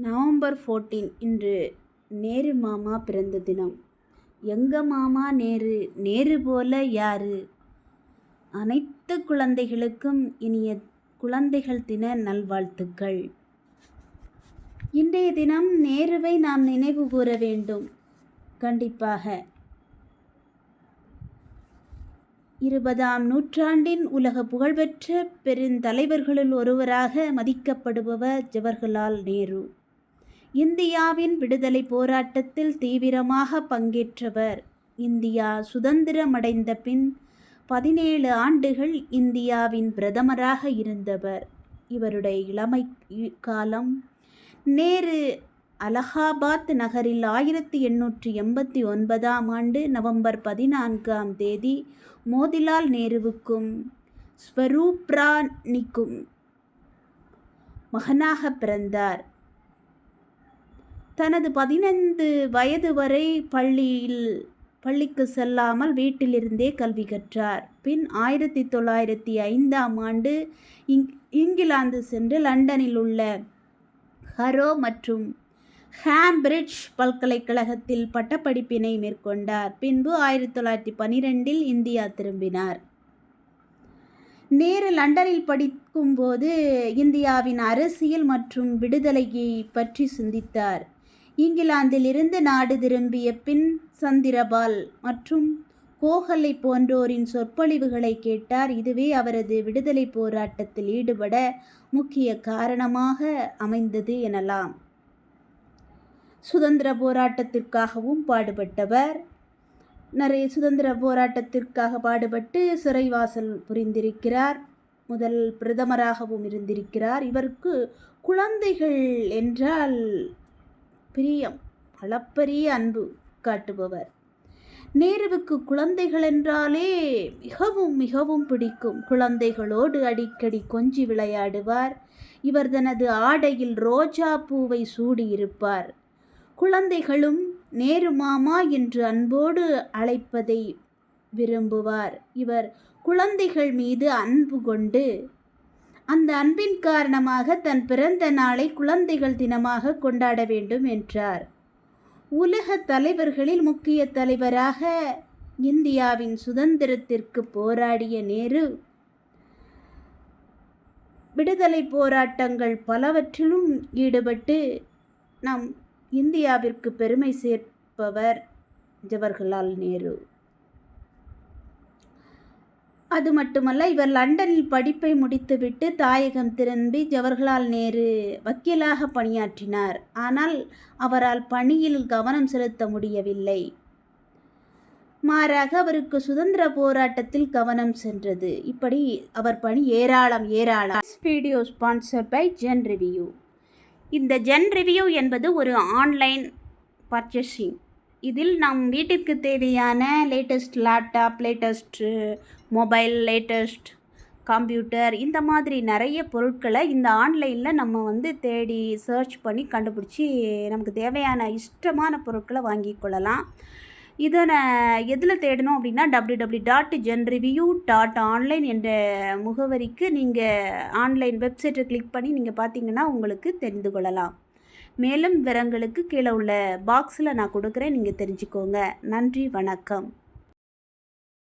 November 14 இன்று நேரு மாமா பிறந்த தினம். எங்க மாமா நேரு, நேரு போல யாரு? அனைத்து குழந்தைகளுக்கும் இனிய குழந்தைகள் தின நல்வாழ்த்துக்கள். இன்றைய தினம் நேருவை நாம் நினைவு கூற வேண்டும். கண்டிப்பாக 20ஆம் நூற்றாண்டின் உலக புகழ்பெற்ற பெருந்தலைவர்களுள் ஒருவராக மதிக்கப்படுபவர் ஜவஹர்லால் நேரு. இந்தியாவின் விடுதலை போராட்டத்தில் தீவிரமாக பங்கேற்றவர். இந்தியா சுதந்திரமடைந்த பின் 17 ஆண்டுகள் இந்தியாவின் பிரதமராக இருந்தவர். இவருடைய இளமை காலம் நேரு அலகாபாத் நகரில் 1889ஆம் ஆண்டு நவம்பர் 14ஆம் தேதி மோதிலால் நேருவுக்கும் ஸ்வரூப் ராணிக்கும் மகனாக பிறந்தார். தனது 15 வயது வரை பள்ளிக்கு செல்லாமல் வீட்டிலிருந்தே கல்வி கற்றார். பின் 1905ஆம் ஆண்டு இங்கிலாந்து சென்று லண்டனில் உள்ள ஹரோ மற்றும் கேம்பிரிட்ஜ் பல்கலைக்கழகத்தில் பட்டப்படிப்பினை மேற்கொண்டார். பின்பு 1912இல் இந்தியா திரும்பினார். நேரு லண்டனில் படிக்கும்போது இந்தியாவின் அரசியல் மற்றும் விடுதலையை பற்றி சிந்தித்தார். இங்கிலாந்தில் இருந்து நாடு திரும்பிய பின் சந்திரபால் மற்றும் கோகலை போன்றோரின் சொற்பொழிவுகளை கேட்டார். இதுவே அவரது விடுதலை போராட்டத்தில் ஈடுபட முக்கிய காரணமாக அமைந்தது எனலாம். சுதந்திர போராட்டத்திற்காகவும் பாடுபட்டவர். நிறைய சுதந்திர போராட்டத்திற்காக பாடுபட்டு சிறைவாசல் புரிந்திருக்கிறார். முதல் பிரதமராகவும் இருந்திருக்கிறார். இவருக்கு குழந்தைகள் என்றால் பிரியம், அளப்பரிய அன்பு காட்டுபவர். நேருவுக்கு குழந்தைகள் என்றாலே மிகவும் மிகவும் பிடிக்கும். குழந்தைகளோடு அடிக்கடி கொஞ்சி விளையாடுவார். இவர் தனது ஆடையில் ரோஜா பூவை சூடியிருப்பார். குழந்தைகளும் நேரு மாமா என்று அன்போடு அழைப்பதை விரும்புவார். இவர் குழந்தைகள் மீது அன்பு கொண்டு அந்த அன்பின் காரணமாக தன் பிறந்த நாளை குழந்தைகள் தினமாக கொண்டாட வேண்டும் என்றார். உலக தலைவர்களில் முக்கிய தலைவராக இந்தியாவின் சுதந்திரத்திற்கு போராடிய நேரு விடுதலை போராட்டங்கள் பலவற்றிலும் ஈடுபட்டு நம் இந்தியாவிற்கு பெருமை சேர்ப்பவர் ஜவஹர்லால் நேரு. அது மட்டுமல்ல, இவர் லண்டனில் படிப்பை முடித்துவிட்டு தாயகம் திரும்பி ஜவஹர்லால் நேரு வக்கீலாக பணியாற்றினார். ஆனால் அவரால் பணியில் கவனம் செலுத்த முடியவில்லை. மாறாக அவருக்கு சுதந்திர போராட்டத்தில் கவனம் சென்றது. இப்படி அவர் பணி ஏராளம். Video sponsor by Zen Review. இந்த ஜென் ரிவ்யூ என்பது ஒரு ஆன்லைன் பர்ச்சேசிங். இதில் நம் வீட்டிற்கு தேவையான latest laptop, latest mobile, latest computer, இந்த மாதிரி நிறைய பொருட்களை இந்த ஆன்லைனில் நம்ம தேடி சர்ச் பண்ணி கண்டுபிடிச்சி நமக்கு தேவையான இஷ்டமான பொருட்களை வாங்கி கொள்ளலாம். இதனை எதில் தேடணும் அப்படின்னா www.genreview.online என்ற முகவரிக்கு நீங்கள் ஆன்லைன் வெப்சைட்டை கிளிக் பண்ணி நீங்கள் பார்த்தீங்கன்னா உங்களுக்கு தெரிந்து கொள்ளலாம். மேலும் விவரங்களுக்கு கீழே உள்ள பாக்ஸில் நான் கொடுக்குறேன், நீங்கள் தெரிஞ்சுக்கோங்க. நன்றி, வணக்கம்.